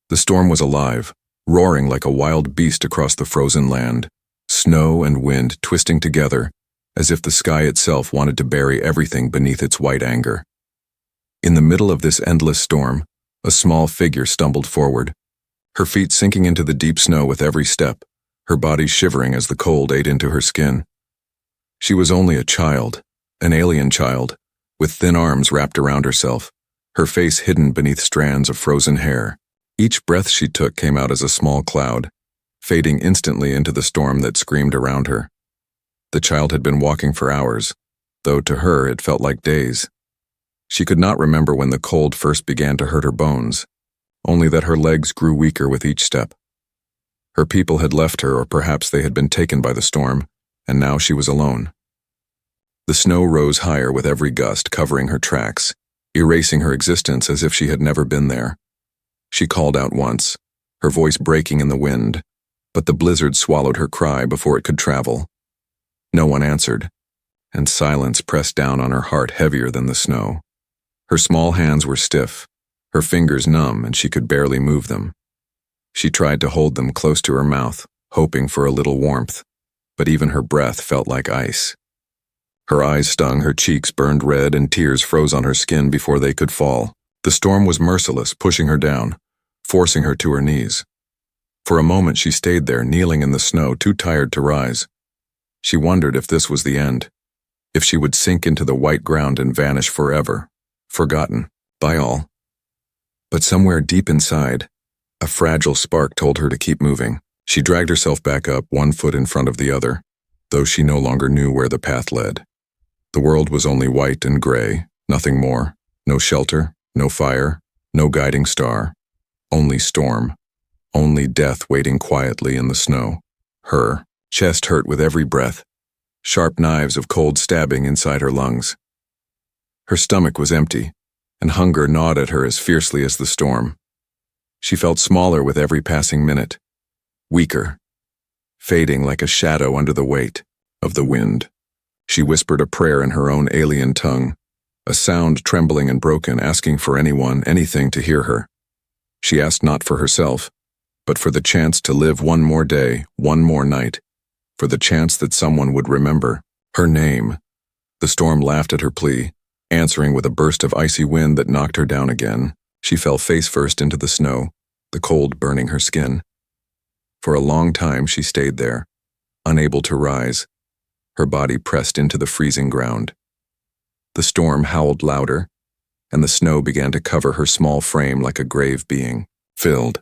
The storm was alive, roaring like a wild beast across the frozen land, snow and wind twisting together, as if the sky itself wanted to bury everything beneath its white anger. In the middle of this endless storm, a small figure stumbled forward, her feet sinking into the deep snow with every step, her body shivering as the cold ate into her skin. She was only a child, an alien child, with thin arms wrapped around herself, her face hidden beneath strands of frozen hair. Each breath she took came out as a small cloud, fading instantly into the storm that screamed around her. The child had been walking for hours, though to her it felt like days. She could not remember when the cold first began to hurt her bones, only that her legs grew weaker with each step. Her people had left her, or perhaps they had been taken by the storm, and now she was alone. The snow rose higher with every gust, covering her tracks, erasing her existence as if she had never been there. She called out once, her voice breaking in the wind, but the blizzard swallowed her cry before it could travel. No one answered, and silence pressed down on her heart heavier than the snow. Her small hands were stiff, her fingers numb, and she could barely move them. She tried to hold them close to her mouth, hoping for a little warmth, but even her breath felt like ice. Her eyes stung, her cheeks burned red, and tears froze on her skin before they could fall. The storm was merciless, pushing her down, forcing her to her knees. For a moment she stayed there, kneeling in the snow, too tired to rise. She wondered if this was the end, if she would sink into the white ground and vanish forever, forgotten by all. But somewhere deep inside, a fragile spark told her to keep moving. She dragged herself back up, one foot in front of the other, though she no longer knew where the path led. The world was only white and gray, nothing more. No shelter, no fire, no guiding star. Only storm. Only death waiting quietly in the snow. Her chest hurt with every breath, sharp knives of cold stabbing inside her lungs. Her stomach was empty, and hunger gnawed at her as fiercely as the storm. She felt smaller with every passing minute, weaker, fading like a shadow under the weight of the wind. She whispered a prayer in her own alien tongue, a sound trembling and broken, asking for anyone, anything to hear her. She asked not for herself, but for the chance to live one more day, one more night, for the chance that someone would remember her name. The storm laughed at her plea, answering with a burst of icy wind that knocked her down again. She fell face first into the snow, the cold burning her skin. For a long time she stayed there, unable to rise, her body pressed into the freezing ground. The storm howled louder, and the snow began to cover her small frame like a grave being, filled.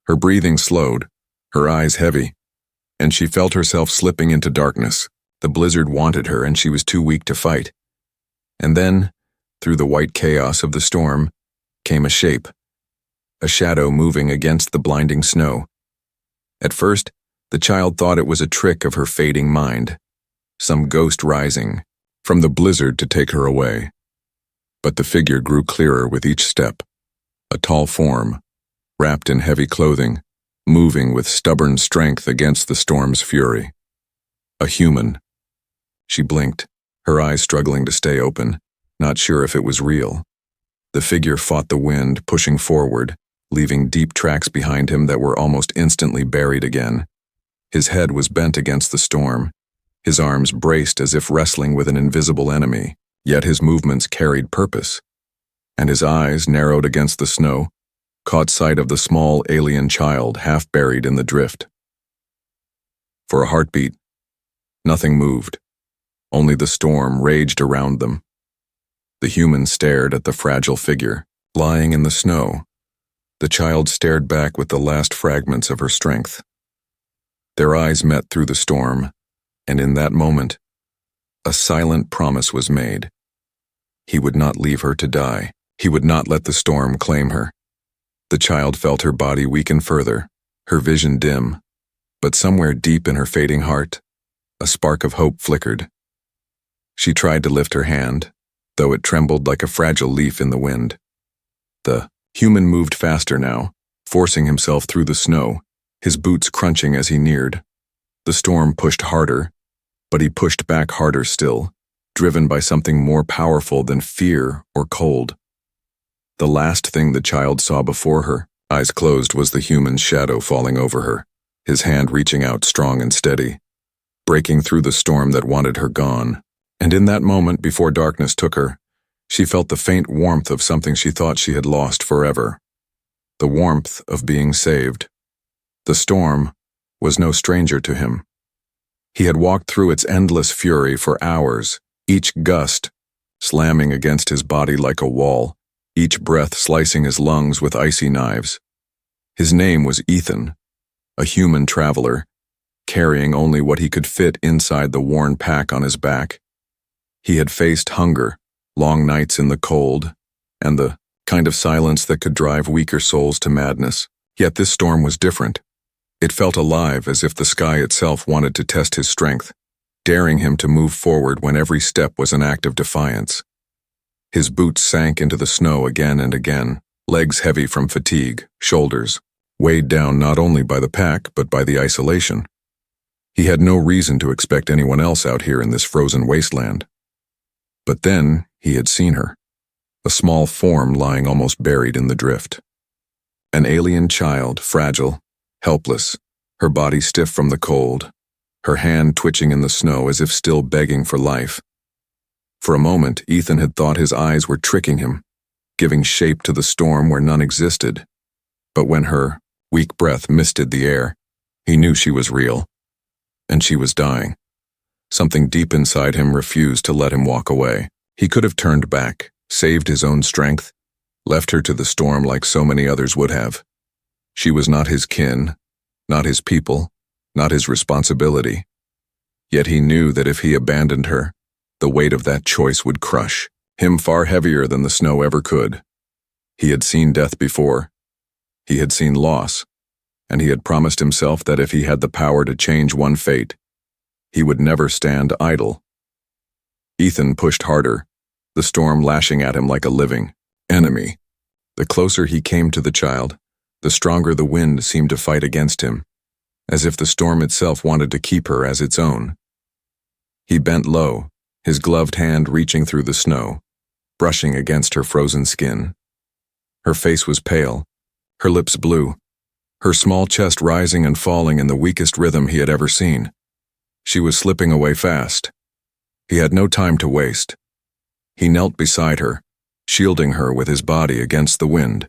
Her breathing slowed, her eyes heavy, and she felt herself slipping into darkness. The blizzard wanted her, and she was too weak to fight. And then, through the white chaos of the storm, came a shape, a shadow moving against the blinding snow. At first, the child thought it was a trick of her fading mind, some ghost rising from the blizzard to take her away. But the figure grew clearer with each step, a tall form, wrapped in heavy clothing, moving with stubborn strength against the storm's fury. A human. She blinked, her eyes struggling to stay open, not sure if it was real. The figure fought the wind, pushing forward, leaving deep tracks behind him that were almost instantly buried again. His head was bent against the storm, his arms braced as if wrestling with an invisible enemy, yet his movements carried purpose. And his eyes, narrowed against the snow, caught sight of the small alien child half buried in the drift. For a heartbeat, nothing moved. Only the storm raged around them. The human stared at the fragile figure, lying in the snow. The child stared back with the last fragments of her strength. Their eyes met through the storm, and in that moment, a silent promise was made. He would not leave her to die. He would not let the storm claim her. The child felt her body weaken further, her vision dim, but somewhere deep in her fading heart, a spark of hope flickered. She tried to lift her hand, though it trembled like a fragile leaf in the wind. The human moved faster now, forcing himself through the snow, his boots crunching as he neared. The storm pushed harder, but he pushed back harder still, driven by something more powerful than fear or cold. The last thing the child saw before her Eyes closed was the human's shadow falling over her, his hand reaching out strong and steady, breaking through the storm that wanted her gone. And in that moment, before darkness took her, she felt the faint warmth of something she thought she had lost forever. The warmth of being saved. The storm was no stranger to him. He had walked through its endless fury for hours, each gust slamming against his body like a wall, each breath slicing his lungs with icy knives. His name was Ethan, a human traveler, carrying only what he could fit inside the worn pack on his back. He had faced hunger, long nights in the cold, and the kind of silence that could drive weaker souls to madness. Yet this storm was different. It felt alive, as if the sky itself wanted to test his strength, daring him to move forward when every step was an act of defiance. His boots sank into the snow again and again, legs heavy from fatigue, shoulders weighed down not only by the pack but by the isolation. He had no reason to expect anyone else out here in this frozen wasteland. But then he had seen her, a small form lying almost buried in the drift. An alien child, fragile, helpless, her body stiff from the cold, her hand twitching in the snow as if still begging for life. For a moment, Ethan had thought his eyes were tricking him, giving shape to the storm where none existed. But when her weak breath misted the air, he knew she was real, and she was dying. Something deep inside him refused to let him walk away. He could have turned back, saved his own strength, left her to the storm like so many others would have. She was not his kin, not his people, not his responsibility. Yet he knew that if he abandoned her, the weight of that choice would crush him far heavier than the snow ever could. He had seen death before. He had seen loss, and he had promised himself that if he had the power to change one fate, he would never stand idle. Ethan pushed harder, the storm lashing at him like a living enemy. The closer he came to the child, the stronger the wind seemed to fight against him, as if the storm itself wanted to keep her as its own. He bent low, his gloved hand reaching through the snow, brushing against her frozen skin. Her face was pale, her lips blue, her small chest rising and falling in the weakest rhythm he had ever seen. She was slipping away fast. He had no time to waste. He knelt beside her, shielding her with his body against the wind.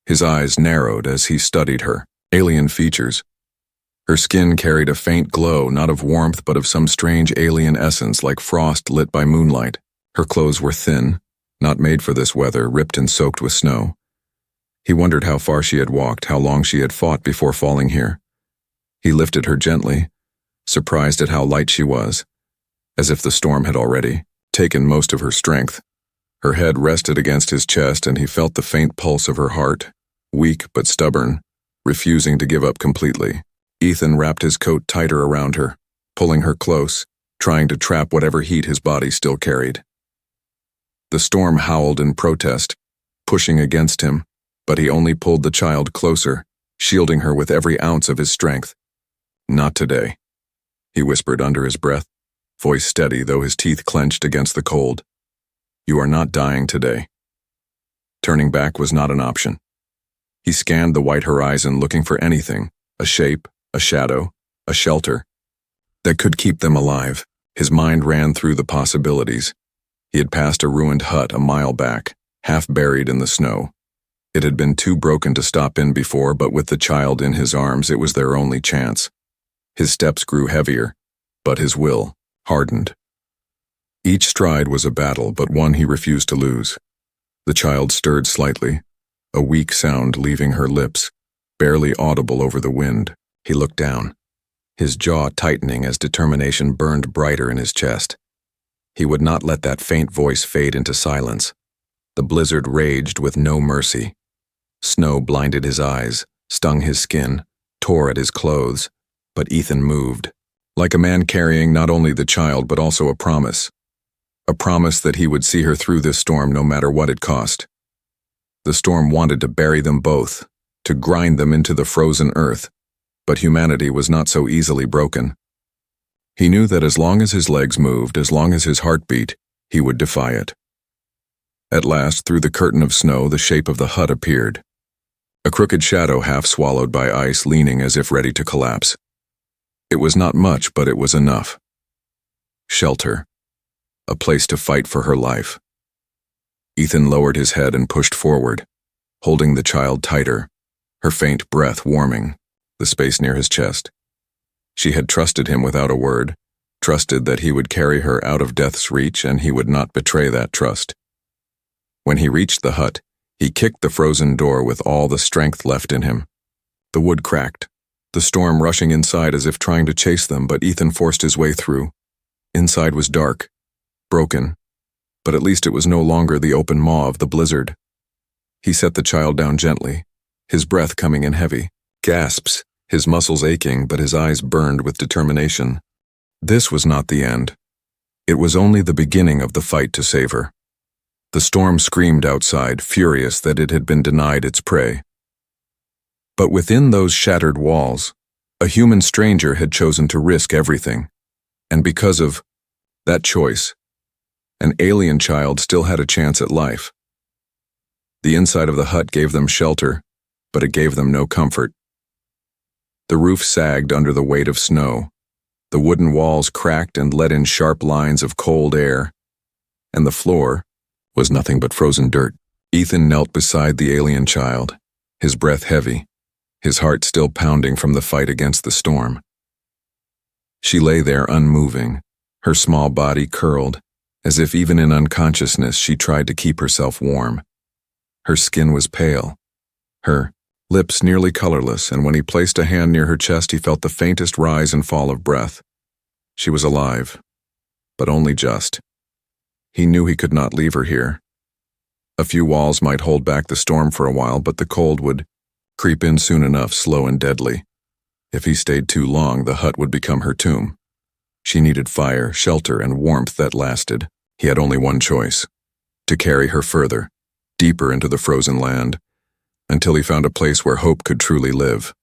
His eyes narrowed as he studied her alien features. Her skin carried a faint glow, not of warmth but of some strange alien essence like frost lit by moonlight. Her clothes were thin, not made for this weather, ripped and soaked with snow. He wondered how far she had walked, how long she had fought before falling here. He lifted her gently, surprised at how light she was, as if the storm had already taken most of her strength. Her head rested against his chest, and he felt the faint pulse of her heart, weak but stubborn, refusing to give up completely. Ethan wrapped his coat tighter around her, pulling her close, trying to trap whatever heat his body still carried. The storm howled in protest, pushing against him, but he only pulled the child closer, shielding her with every ounce of his strength. "Not today," he whispered under his breath, voice steady though his teeth clenched against the cold. "You are not dying today." Turning back was not an option. He scanned the white horizon looking for anything, a shape, a shadow, a shelter, that could keep them alive. His mind ran through the possibilities. He had passed a ruined hut a mile back, half buried in the snow. It had been too broken to stop in before, but with the child in his arms it was their only chance. His steps grew heavier, but his will hardened. Each stride was a battle, but one he refused to lose. The child stirred slightly, a weak sound leaving her lips, barely audible over the wind. He looked down, his jaw tightening as determination burned brighter in his chest. He would not let that faint voice fade into silence. The blizzard raged with no mercy. Snow blinded his eyes, stung his skin, tore at his clothes, but Ethan moved, like a man carrying not only the child but also a promise that he would see her through this storm no matter what it cost. The storm wanted to bury them both, to grind them into the frozen earth, but humanity was not so easily broken. He knew that as long as his legs moved, as long as his heart beat, he would defy it. At last, through the curtain of snow, the shape of the hut appeared. a crooked shadow half swallowed by ice leaning as if ready to collapse. It was not much, but it was enough. Shelter. A place to fight for her life. Ethan lowered his head and pushed forward, holding the child tighter, her faint breath warming the space near his chest. She had trusted him without a word, trusted that he would carry her out of death's reach and he would not betray that trust. When he reached the hut, he kicked the frozen door with all the strength left in him. The wood cracked, the storm rushing inside as if trying to chase them, but Ethan forced his way through. Inside was dark, broken, but at least it was no longer the open maw of the blizzard. He set the child down gently, his breath coming in heavy, gasps, his muscles aching, but his eyes burned with determination. This was not the end. It was only the beginning of the fight to save her. The storm screamed outside, furious that it had been denied its prey. But within those shattered walls, a human stranger had chosen to risk everything. And because of that choice, an alien child still had a chance at life. The inside of the hut gave them shelter, but it gave them no comfort. The roof sagged under the weight of snow. The wooden walls cracked and let in sharp lines of cold air, and the floor was nothing but frozen dirt. Ethan knelt beside the alien child, his breath heavy, his heart still pounding from the fight against the storm. She lay there unmoving, her small body curled, as if even in unconsciousness she tried to keep herself warm. Her skin was pale, her lips nearly colorless, and when he placed a hand near her chest he felt the faintest rise and fall of breath. She was alive, but only just. He knew he could not leave her here. A few walls might hold back the storm for a while, but the cold would creep in soon enough, slow and deadly. If he stayed too long, the hut would become her tomb. She needed fire, shelter, and warmth that lasted. He had only one choice: to carry her further, deeper into the frozen land, until he found a place where hope could truly live.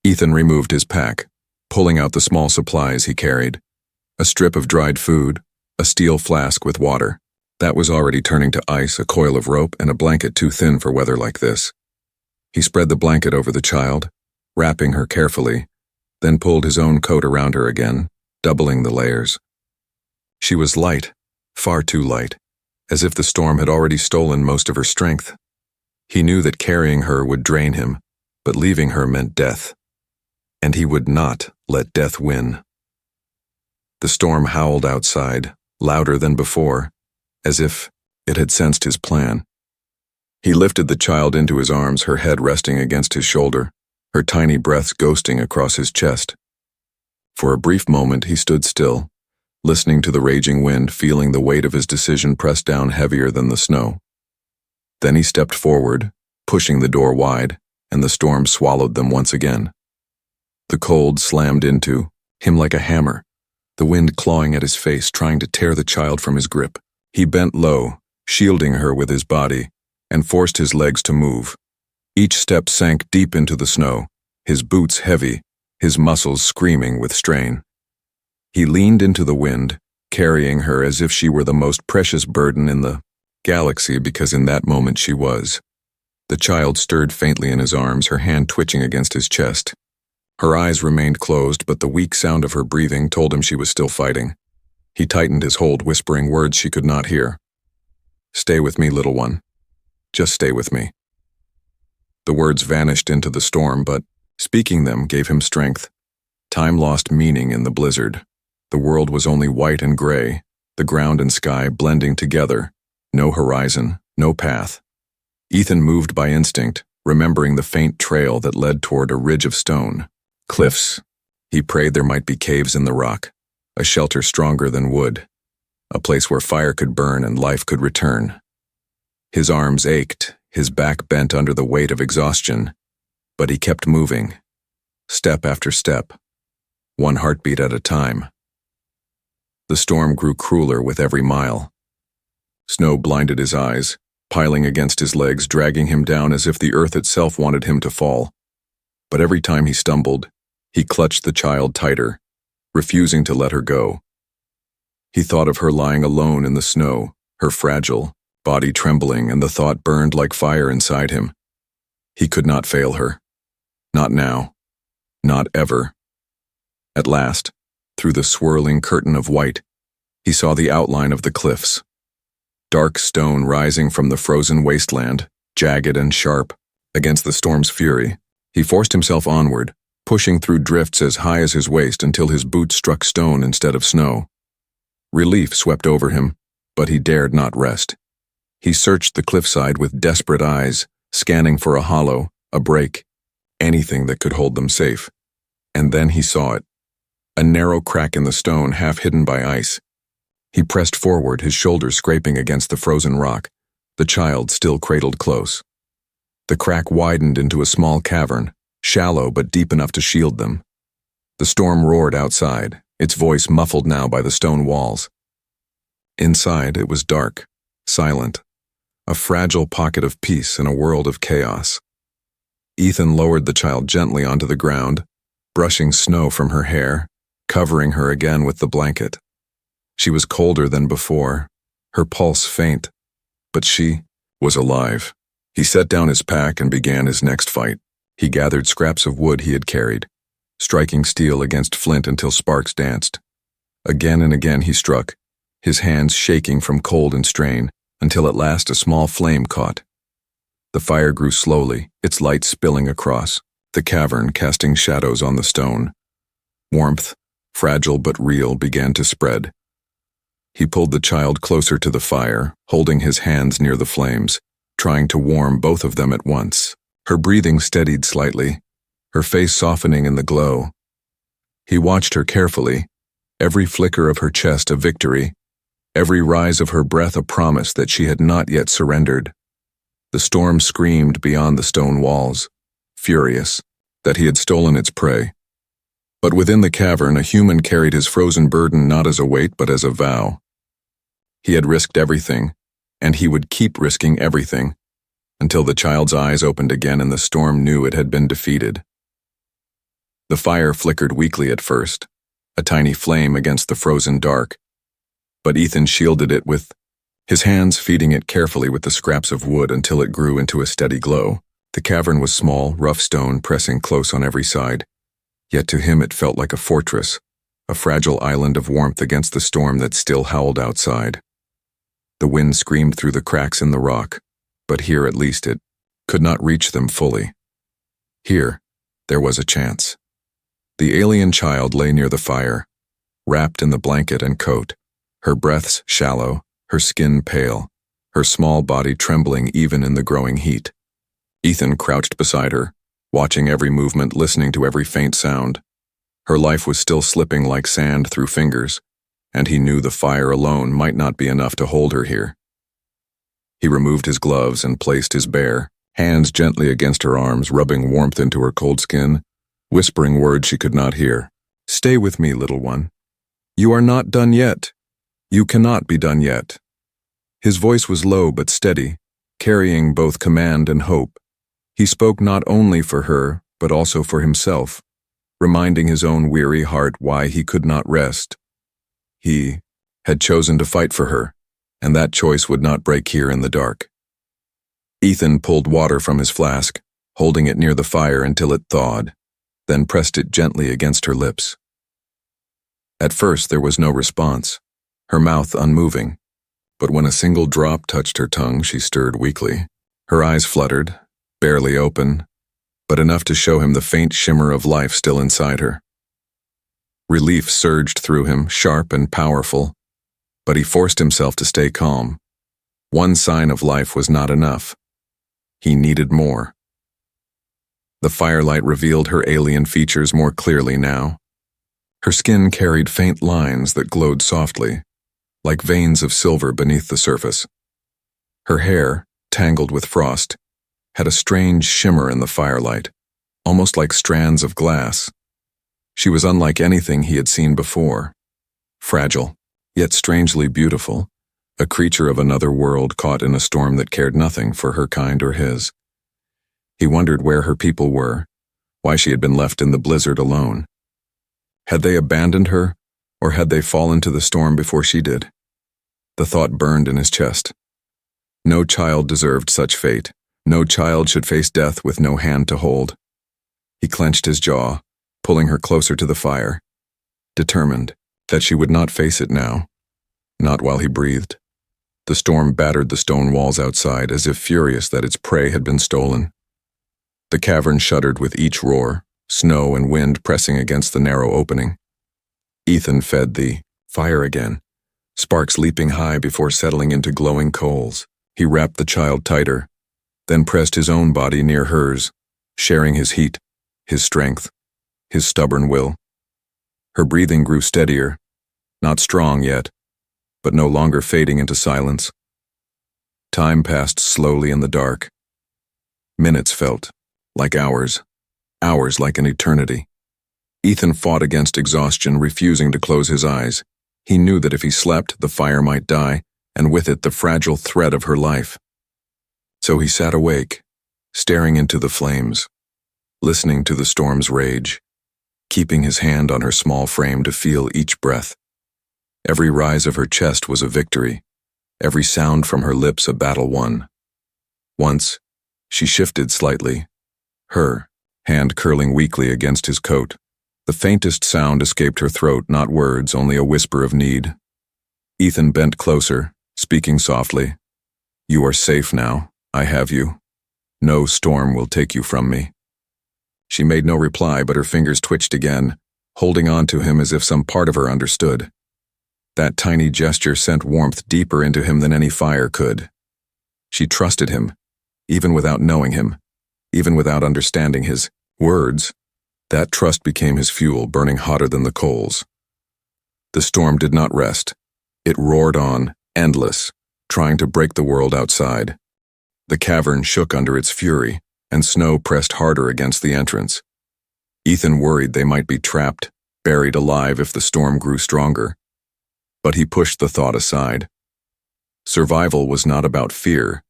Ethan removed his pack, pulling out the small supplies he carried. A strip of dried food, a steel flask with water. That was already turning to ice, a coil of rope, and a blanket too thin for weather like this. He spread the blanket over the child, wrapping her carefully, then pulled his own coat around her again, doubling the layers. She was light, far too light, as if the storm had already stolen most of her strength. He knew that carrying her would drain him, but leaving her meant death. And he would not let death win. The storm howled outside, louder than before, as if it had sensed his plan. He lifted the child into his arms, her head resting against his shoulder, her tiny breaths ghosting across his chest. For a brief moment he stood still, listening to the raging wind, feeling the weight of his decision press down heavier than the snow. Then he stepped forward, pushing the door wide, and the storm swallowed them once again. The cold slammed into him like a hammer, the wind clawing at his face, trying to tear the child from his grip. He bent low, shielding her with his body, and forced his legs to move. Each step sank deep into the snow, his boots heavy, his muscles screaming with strain. He leaned into the wind, carrying her as if she were the most precious burden in the galaxy, because in that moment she was. The child stirred faintly in his arms, her hand twitching against his chest. Her eyes remained closed, but the weak sound of her breathing told him she was still fighting. He tightened his hold, whispering words she could not hear. "Stay with me, little one. Just stay with me." The words vanished into the storm, but speaking them gave him strength. Time lost meaning in the blizzard. The world was only white and gray, the ground and sky blending together. No horizon, no path. Ethan moved by instinct, remembering the faint trail that led toward a ridge of stone. Cliffs. He prayed there might be caves in the rock, a shelter stronger than wood, a place where fire could burn and life could return. His arms ached, his back bent under the weight of exhaustion, but he kept moving, step after step, one heartbeat at a time. The storm grew crueler with every mile. Snow blinded his eyes, piling against his legs, dragging him down as if the earth itself wanted him to fall. But every time he stumbled, he clutched the child tighter, refusing to let her go. He thought of her lying alone in the snow, her fragile body trembling, and the thought burned like fire inside him. He could not fail her. Not now. Not ever. At last, through the swirling curtain of white, he saw the outline of the cliffs. Dark stone rising from the frozen wasteland, jagged and sharp, against the storm's fury. He forced himself onward, pushing through drifts as high as his waist until his boots struck stone instead of snow. Relief swept over him, but he dared not rest. He searched the cliffside with desperate eyes, scanning for a hollow, a break, anything that could hold them safe. And then he saw it. A narrow crack in the stone half hidden by ice. He pressed forward, his shoulders scraping against the frozen rock, the child still cradled close. The crack widened into a small cavern, shallow but deep enough to shield them. The storm roared outside, its voice muffled now by the stone walls. Inside, it was dark, silent, a fragile pocket of peace in a world of chaos. Ethan lowered the child gently onto the ground, brushing snow from her hair, covering her again with the blanket. She was colder than before, her pulse faint, but she was alive. He set down his pack and began his next fight. He gathered scraps of wood he had carried, striking steel against flint until sparks danced. Again and again he struck, his hands shaking from cold and strain, until at last a small flame caught. The fire grew slowly, its light spilling across, the cavern casting shadows on the stone. Warmth, fragile but real, began to spread. He pulled the child closer to the fire, holding his hands near the flames, trying to warm both of them at once. Her breathing steadied slightly, her face softening in the glow. He watched her carefully, every flicker of her chest a victory, every rise of her breath a promise that she had not yet surrendered. The storm screamed beyond the stone walls, furious, that he had stolen its prey. But within the cavern, a human carried his frozen burden not as a weight but as a vow. He had risked everything, and he would keep risking everything, until the child's eyes opened again and the storm knew it had been defeated. The fire flickered weakly at first, a tiny flame against the frozen dark, but Ethan shielded it with his hands, feeding it carefully with the scraps of wood until it grew into a steady glow. The cavern was small, rough stone pressing close on every side, yet to him it felt like a fortress, a fragile island of warmth against the storm that still howled outside. The wind screamed through the cracks in the rock, but here at least it could not reach them fully. Here, there was a chance. The alien child lay near the fire, wrapped in the blanket and coat, her breaths shallow, her skin pale, her small body trembling even in the growing heat. Ethan crouched beside her, watching every movement, listening to every faint sound. Her life was still slipping like sand through fingers, and he knew the fire alone might not be enough to hold her here. He removed his gloves and placed his bare hands gently against her arms, rubbing warmth into her cold skin, whispering words she could not hear. "Stay with me, little one. You are not done yet. You cannot be done yet." His voice was low but steady, carrying both command and hope. He spoke not only for her, but also for himself, reminding his own weary heart why he could not rest. He had chosen to fight for her, and that choice would not break here in the dark. Ethan pulled water from his flask, holding it near the fire until it thawed, then pressed it gently against her lips. At first there was no response, her mouth unmoving, but when a single drop touched her tongue, she stirred weakly. Her eyes fluttered, barely open, but enough to show him the faint shimmer of life still inside her. Relief surged through him, sharp and powerful, but he forced himself to stay calm. One sign of life was not enough. He needed more. The firelight revealed her alien features more clearly now. Her skin carried faint lines that glowed softly, like veins of silver beneath the surface. Her hair, tangled with frost, had a strange shimmer in the firelight, almost like strands of glass. She was unlike anything he had seen before. Fragile, yet strangely beautiful, a creature of another world caught in a storm that cared nothing for her kind or his. He wondered where her people were, why she had been left in the blizzard alone. Had they abandoned her, or had they fallen to the storm before she did? The thought burned in his chest. No child deserved such fate, No child should face death with no hand to hold. He clenched his jaw, pulling her closer to the fire, determined that she would not face it now, not while he breathed. The storm battered the stone walls outside as if furious that its prey had been stolen. The cavern shuddered with each roar, snow and wind pressing against the narrow opening. Ethan fed the fire again, sparks leaping high before settling into glowing coals. He wrapped the child tighter, then pressed his own body near hers, sharing his heat, his strength, his stubborn will. Her breathing grew steadier, not strong yet, but no longer fading into silence. Time passed slowly in the dark. Minutes felt like hours, hours like an eternity. Ethan fought against exhaustion, refusing to close his eyes. He knew that if he slept, the fire might die, and with it the fragile thread of her life. So he sat awake, staring into the flames, listening to the storm's rage, keeping his hand on her small frame to feel each breath. Every rise of her chest was a victory, every sound from her lips a battle won. Once, she shifted slightly, her hand curling weakly against his coat. The faintest sound escaped her throat, not words, only a whisper of need. Ethan bent closer, speaking softly. "You are safe now. I have you. No storm will take you from me." She made no reply, but her fingers twitched again, holding on to him as if some part of her understood. That tiny gesture sent warmth deeper into him than any fire could. She trusted him, even without knowing him, even without understanding his words. That trust became his fuel, burning hotter than the coals. The storm did not rest. It roared on, endless, trying to break the world outside. The cavern shook under its fury, and snow pressed harder against the entrance. Ethan worried they might be trapped, buried alive if the storm grew stronger. But he pushed the thought aside. Survival was not about fear.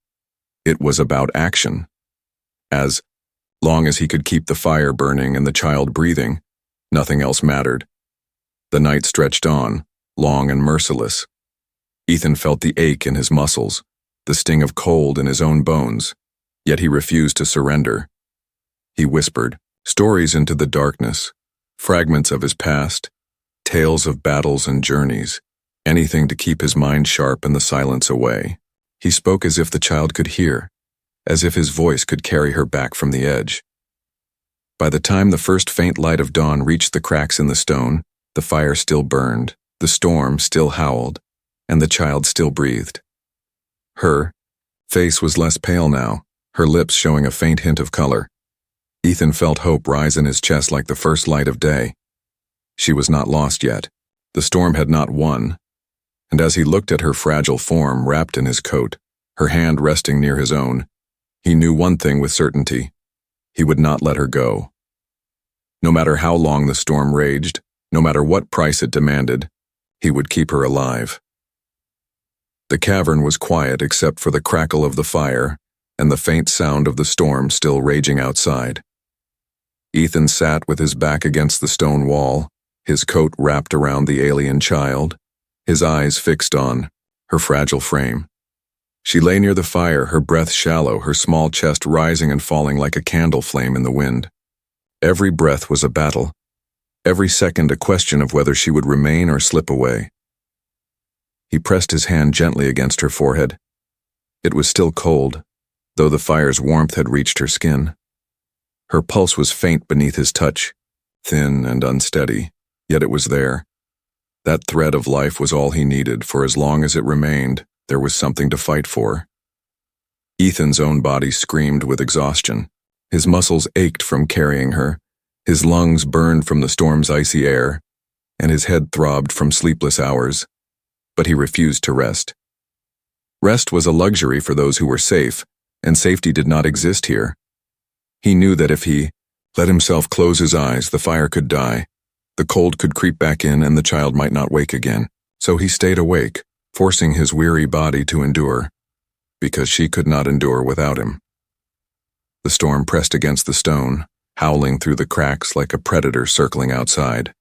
It was about action. As long as he could keep the fire burning and the child breathing, nothing else mattered. The night stretched on, long and merciless. Ethan felt the ache in his muscles, the sting of cold in his own bones, yet he refused to surrender. He whispered stories into the darkness, fragments of his past, tales of battles and journeys, anything to keep his mind sharp and the silence away. He spoke as if the child could hear, as if his voice could carry her back from the edge. By the time the first faint light of dawn reached the cracks in the stone, the fire still burned, the storm still howled, and the child still breathed. Her face was less pale now, her lips showing a faint hint of color. Ethan felt hope rise in his chest like the first light of day. She was not lost yet. The storm had not won. And as he looked at her fragile form wrapped in his coat, her hand resting near his own, he knew one thing with certainty. He would not let her go. No matter how long the storm raged, no matter what price it demanded, he would keep her alive. The cavern was quiet except for the crackle of the fire and the faint sound of the storm still raging outside. Ethan sat with his back against the stone wall, his coat wrapped around the alien child, his eyes fixed on her fragile frame. She lay near the fire, her breath shallow, her small chest rising and falling like a candle flame in the wind. Every breath was a battle, every second a question of whether she would remain or slip away. He pressed his hand gently against her forehead. It was still cold, though the fire's warmth had reached her skin. Her pulse was faint beneath his touch, thin and unsteady, yet it was there. That thread of life was all he needed, for as long as it remained, there was something to fight for. Ethan's own body screamed with exhaustion. His muscles ached from carrying her, his lungs burned from the storm's icy air, and his head throbbed from sleepless hours. But he refused to rest. Rest was a luxury for those who were safe, and safety did not exist here. He knew that if he let himself close his eyes, the fire could die, the cold could creep back in, and the child might not wake again. So he stayed awake, forcing his weary body to endure, because she could not endure without him. The storm pressed against the stone, howling through the cracks like a predator circling outside.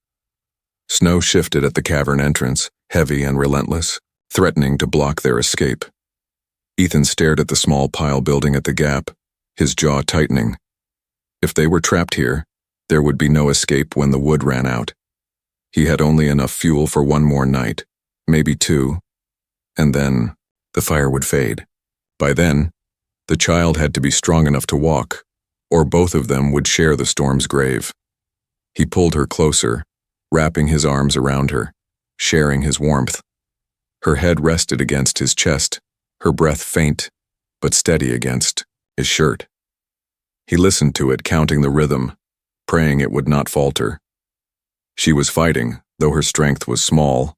Snow shifted at the cavern entrance, heavy and relentless, threatening to block their escape. Ethan stared at the small pile building at the gap, his jaw tightening. If they were trapped here, there would be no escape when the wood ran out. He had only enough fuel for one more night, maybe two, and then the fire would fade. By then, the child had to be strong enough to walk, or both of them would share the storm's grave. He pulled her closer, wrapping his arms around her, sharing his warmth. Her head rested against his chest, her breath faint, but steady against his shirt. He listened to it, counting the rhythm, praying it would not falter. She was fighting, though her strength was small,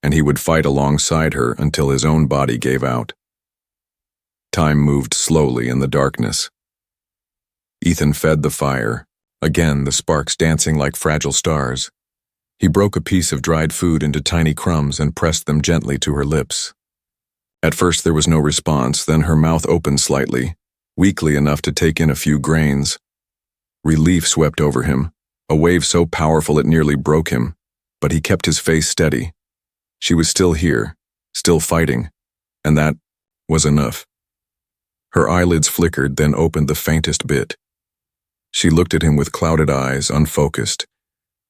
and he would fight alongside her until his own body gave out. Time moved slowly in the darkness. Ethan fed the fire, again the sparks dancing like fragile stars. He broke a piece of dried food into tiny crumbs and pressed them gently to her lips. At first there was no response, then her mouth opened slightly, weakly enough to take in a few grains. Relief swept over him, a wave so powerful it nearly broke him, but he kept his face steady. She was still here, still fighting, and that was enough. Her eyelids flickered, then opened the faintest bit. She looked at him with clouded eyes, unfocused,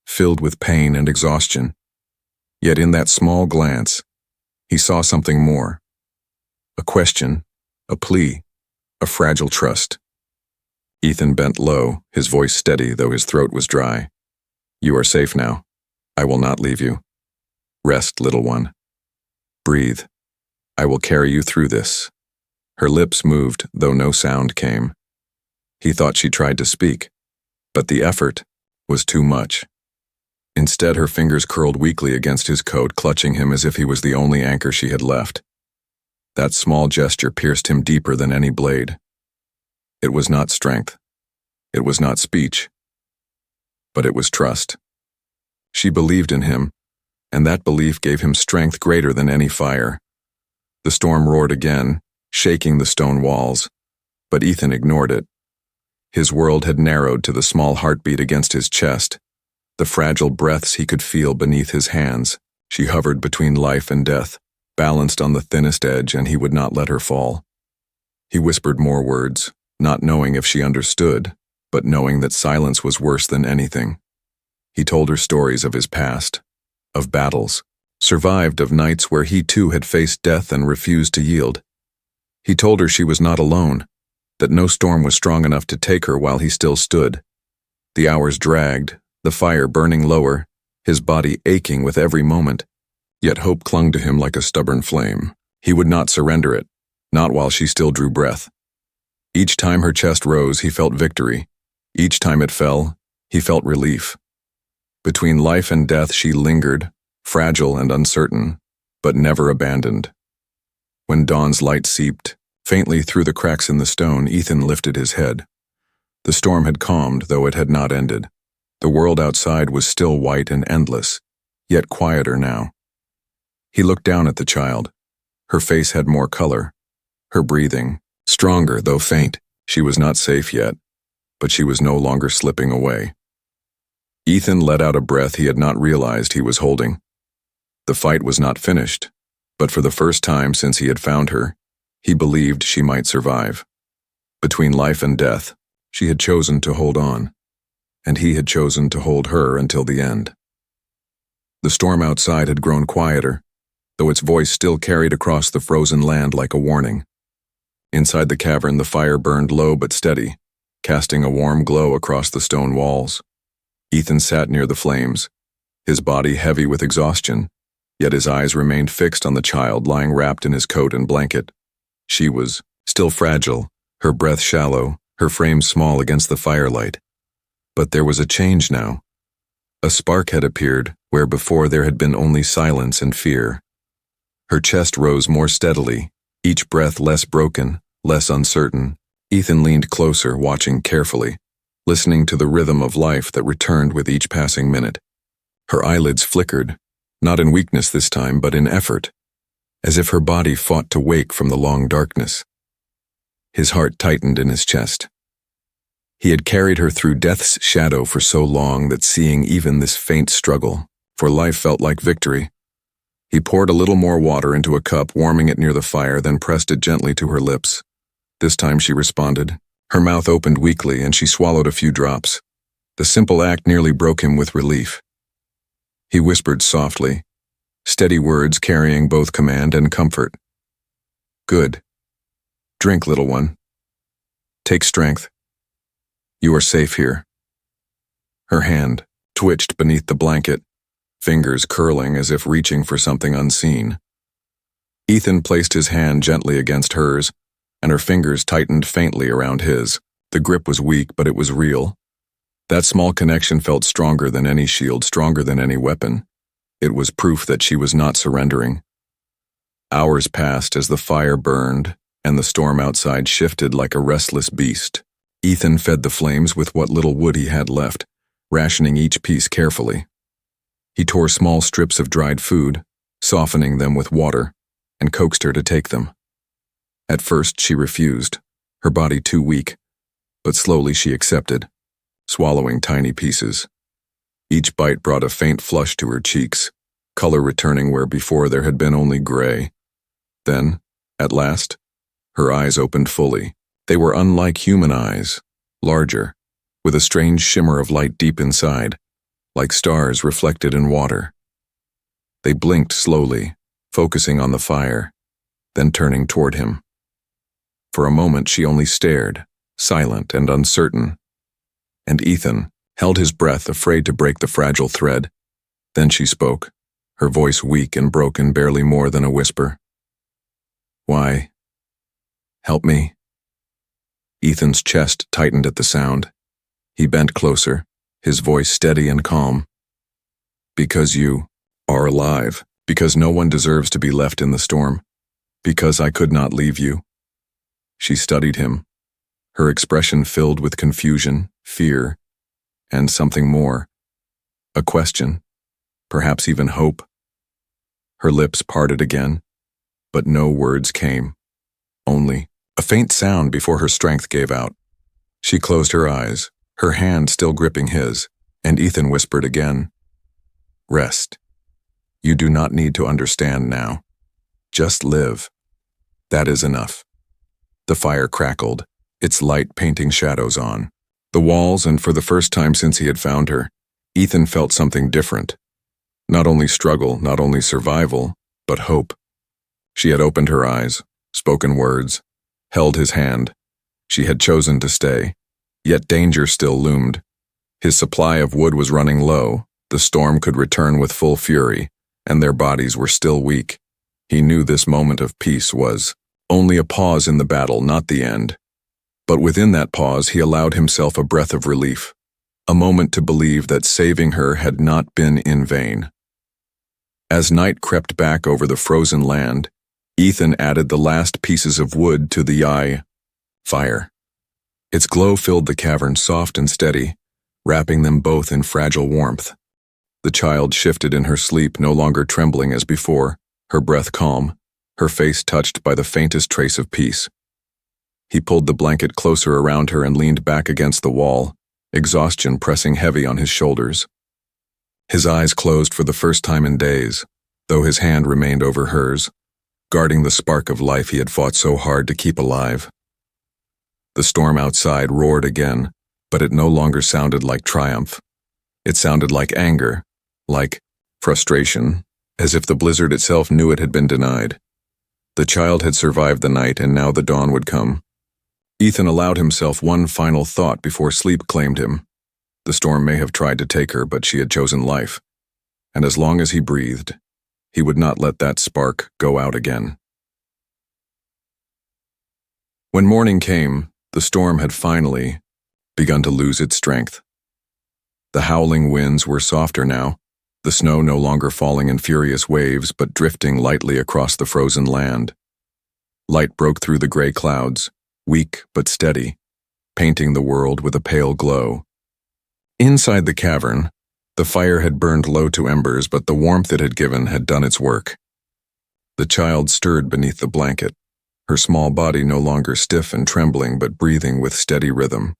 filled with pain and exhaustion. Yet in that small glance, he saw something more. A question, a plea, a fragile trust. Ethan bent low, his voice steady, though his throat was dry. "You are safe now. I will not leave you. Rest, little one. Breathe. I will carry you through this." Her lips moved, though no sound came. He thought she tried to speak, but the effort was too much. Instead, her fingers curled weakly against his coat, clutching him as if he was the only anchor she had left. That small gesture pierced him deeper than any blade. It was not strength. It was not speech. But it was trust. She believed in him, and that belief gave him strength greater than any fire. The storm roared again, shaking the stone walls, but Ethan ignored it. His world had narrowed to the small heartbeat against his chest, the fragile breaths he could feel beneath his hands. She hovered between life and death, balanced on the thinnest edge, and he would not let her fall. He whispered more words, not knowing if she understood, but knowing that silence was worse than anything. He told her stories of his past, of battles, survived of nights where he too had faced death and refused to yield. He told her she was not alone, that no storm was strong enough to take her while he still stood. The hours dragged, the fire burning lower, his body aching with every moment, yet hope clung to him like a stubborn flame. He would not surrender it, not while she still drew breath. Each time her chest rose, he felt victory. Each time it fell, he felt relief. Between life and death she lingered, fragile and uncertain, but never abandoned. When dawn's light seeped faintly through the cracks in the stone, Ethan lifted his head. The storm had calmed, though it had not ended. The world outside was still white and endless, yet quieter now. He looked down at the child. Her face had more color, her breathing stronger, though faint. She was not safe yet, but she was no longer slipping away. Ethan let out a breath he had not realized he was holding. The fight was not finished, but for the first time since he had found her, he believed she might survive. Between life and death, she had chosen to hold on, and he had chosen to hold her until the end. The storm outside had grown quieter, though its voice still carried across the frozen land like a warning. Inside the cavern, the fire burned low but steady, casting a warm glow across the stone walls. Ethan sat near the flames, his body heavy with exhaustion, yet his eyes remained fixed on the child lying wrapped in his coat and blanket. She was still fragile, her breath shallow, her frame small against the firelight. But there was a change now. A spark had appeared where before there had been only silence and fear. Her chest rose more steadily, each breath less broken, less uncertain. Ethan leaned closer, watching carefully, listening to the rhythm of life that returned with each passing minute. Her eyelids flickered, not in weakness this time, but in effort, as if her body fought to wake from the long darkness. His heart tightened in his chest. He had carried her through death's shadow for so long that seeing even this faint struggle for life felt like victory. He poured a little more water into a cup, warming it near the fire, then pressed it gently to her lips. This time she responded, Her mouth opened weakly and she swallowed a few drops. The simple act nearly broke him with relief. He whispered softly, steady words carrying both command and comfort. Good. Drink, little one. Take strength. You are safe here. Her hand twitched beneath the blanket, fingers curling as if reaching for something unseen. Ethan placed his hand gently against hers, and her fingers tightened faintly around his. The grip was weak, but it was real. That small connection felt stronger than any shield, stronger than any weapon. It was proof that she was not surrendering. Hours passed as the fire burned, and the storm outside shifted like a restless beast. Ethan fed the flames with what little wood he had left, rationing each piece carefully. He tore small strips of dried food, softening them with water, and coaxed her to take them. At first she refused, her body too weak, but slowly she accepted, swallowing tiny pieces. Each bite brought a faint flush to her cheeks, color returning where before there had been only gray. Then, at last, her eyes opened fully. They were unlike human eyes, larger, with a strange shimmer of light deep inside, like stars reflected in water. They blinked slowly, focusing on the fire, then turning toward him. For a moment she only stared, silent and uncertain, and Ethan held his breath, afraid to break the fragile thread. Then she spoke, her voice weak and broken, barely more than a whisper. Why? Help me. Ethan's chest tightened at the sound. He bent closer, his voice steady and calm. Because you are alive, because no one deserves to be left in the storm, because I could not leave you. She studied him, her expression filled with confusion, fear, and something more. A question, perhaps even hope. Her lips parted again, but no words came. Only a faint sound before her strength gave out. She closed her eyes, her hand still gripping his, and Ethan whispered again. Rest. You do not need to understand now. Just live. That is enough. The fire crackled, its light painting shadows on the walls, and for the first time since he had found her, Ethan felt something different. Not only struggle, not only survival, but hope. She had opened her eyes, spoken words, held his hand. She had chosen to stay, yet danger still loomed. His supply of wood was running low, the storm could return with full fury, and their bodies were still weak. He knew this moment of peace was only a pause in the battle, not the end. But within that pause he allowed himself a breath of relief, a moment to believe that saving her had not been in vain. As night crept back over the frozen land, Ethan added the last pieces of wood to the fire. Its glow filled the cavern soft and steady, wrapping them both in fragile warmth. The child shifted in her sleep, no longer trembling as before, her breath calm, her face touched by the faintest trace of peace. He pulled the blanket closer around her and leaned back against the wall, exhaustion pressing heavy on his shoulders. His eyes closed for the first time in days, though his hand remained over hers, guarding the spark of life he had fought so hard to keep alive. The storm outside roared again, but it no longer sounded like triumph. It sounded like anger, like frustration, as if the blizzard itself knew it had been denied. The child had survived the night, and now the dawn would come. Ethan allowed himself one final thought before sleep claimed him. The storm may have tried to take her, but she had chosen life. And as long as he breathed, he would not let that spark go out again. When morning came, the storm had finally begun to lose its strength. The howling winds were softer now, the snow no longer falling in furious waves but drifting lightly across the frozen land. Light broke through the gray clouds, weak but steady, painting the world with a pale glow. Inside the cavern, the fire had burned low to embers, but the warmth it had given had done its work. The child stirred beneath the blanket, her small body no longer stiff and trembling but breathing with steady rhythm.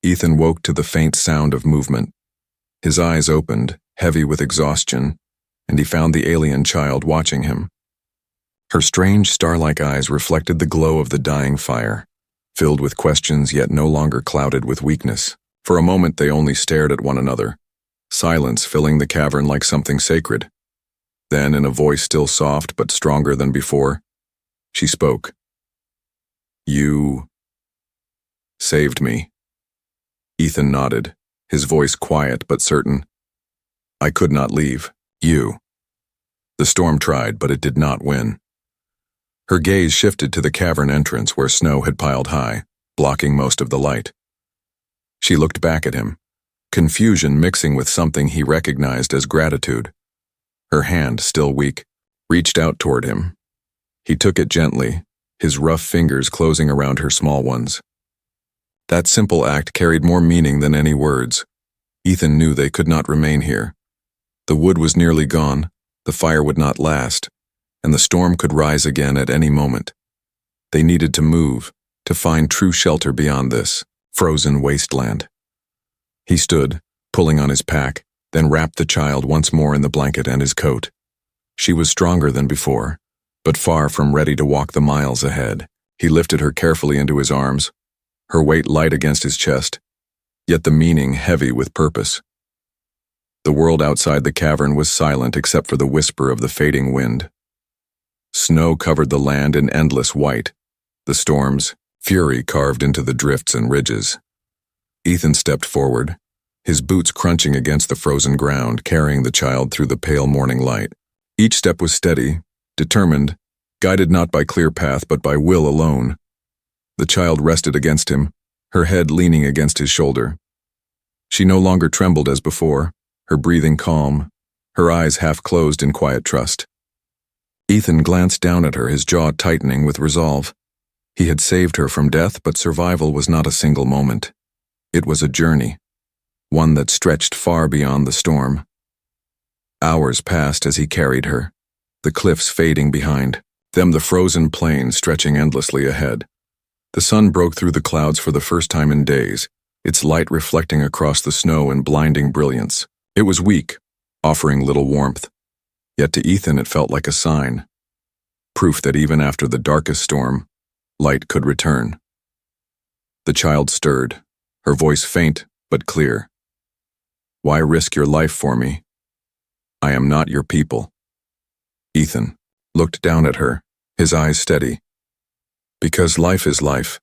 Ethan woke to the faint sound of movement. His eyes opened, heavy with exhaustion, and he found the alien child watching him. Her strange star-like eyes reflected the glow of the dying fire, filled with questions yet no longer clouded with weakness. For a moment they only stared at one another, silence filling the cavern like something sacred. Then, in a voice still soft but stronger than before, she spoke. "You saved me." Ethan nodded, his voice quiet but certain. "I could not leave. You." The storm tried, but it did not win. Her gaze shifted to the cavern entrance where snow had piled high, blocking most of the light. She looked back at him, confusion mixing with something he recognized as gratitude. Her hand, still weak, reached out toward him. He took it gently, his rough fingers closing around her small ones. That simple act carried more meaning than any words. Ethan knew they could not remain here. The wood was nearly gone, the fire would not last, and the storm could rise again at any moment. They needed to move, to find true shelter beyond this frozen wasteland. He stood, pulling on his pack, then wrapped the child once more in the blanket and his coat. She was stronger than before, but far from ready to walk the miles ahead. He lifted her carefully into his arms, her weight light against his chest, yet the meaning heavy with purpose. The world outside the cavern was silent except for the whisper of the fading wind. Snow covered the land in endless white, the storm's fury carved into the drifts and ridges. Ethan stepped forward, his boots crunching against the frozen ground, carrying the child through the pale morning light. Each step was steady, determined, guided not by clear path but by will alone. The child rested against him, her head leaning against his shoulder. She no longer trembled as before, her breathing calm, her eyes half closed in quiet trust. Ethan glanced down at her, his jaw tightening with resolve. He had saved her from death, but survival was not a single moment. It was a journey, one that stretched far beyond the storm. Hours passed as he carried her, the cliffs fading behind, them the frozen plain stretching endlessly ahead. The sun broke through the clouds for the first time in days, its light reflecting across the snow in blinding brilliance. It was weak, offering little warmth, yet to Ethan it felt like a sign, proof that even after the darkest storm, light could return. The child stirred, her voice faint but clear. "Why risk your life for me? I am not your people." Ethan looked down at her, his eyes steady. "Because life is life.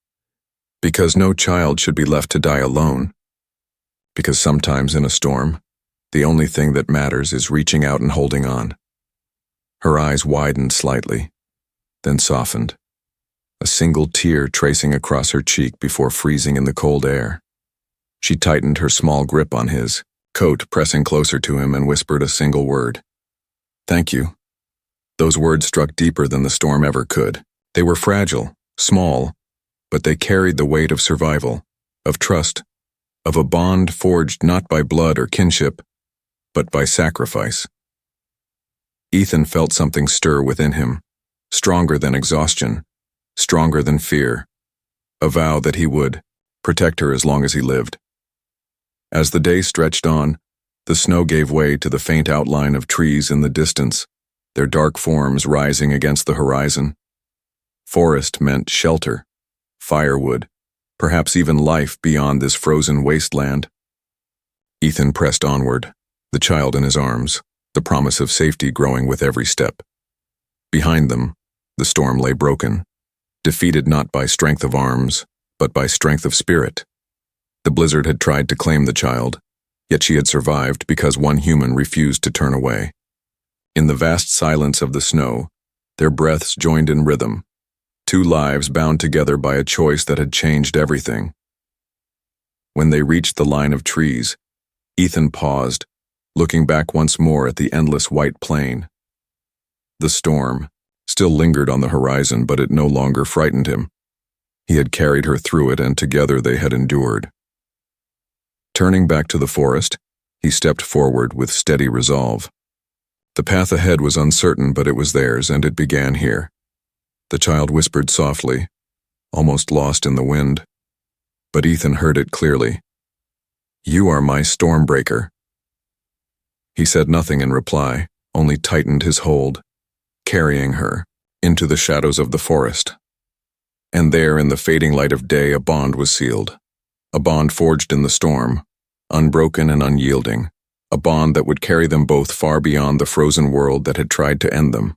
Because no child should be left to die alone. Because sometimes in a storm, the only thing that matters is reaching out and holding on." Her eyes widened slightly, then softened, a single tear tracing across her cheek before freezing in the cold air. She tightened her small grip on his coat, pressing closer to him, and whispered a single word. "Thank you." Those words struck deeper than the storm ever could. They were fragile, small, but they carried the weight of survival, of trust, of a bond forged not by blood or kinship, but by sacrifice. Ethan felt something stir within him, stronger than exhaustion, stronger than fear, a vow that he would protect her as long as he lived. As the day stretched on, the snow gave way to the faint outline of trees in the distance, their dark forms rising against the horizon. Forest meant shelter, firewood, perhaps even life beyond this frozen wasteland. Ethan pressed onward, the child in his arms, the promise of safety growing with every step. Behind them, the storm lay broken, defeated not by strength of arms, but by strength of spirit. The blizzard had tried to claim the child, yet she had survived because one human refused to turn away. In the vast silence of the snow, their breaths joined in rhythm, two lives bound together by a choice that had changed everything. When they reached the line of trees, Ethan paused, looking back once more at the endless white plain. The storm still lingered on the horizon, but it no longer frightened him. He had carried her through it, and together they had endured. Turning back to the forest, he stepped forward with steady resolve. The path ahead was uncertain, but it was theirs, and it began here. The child whispered softly, almost lost in the wind, but Ethan heard it clearly. "You are my stormbreaker." He said nothing in reply, only tightened his hold, carrying her into the shadows of the forest. And there, in the fading light of day, a bond was sealed. A bond forged in the storm, unbroken and unyielding. A bond that would carry them both far beyond the frozen world that had tried to end them.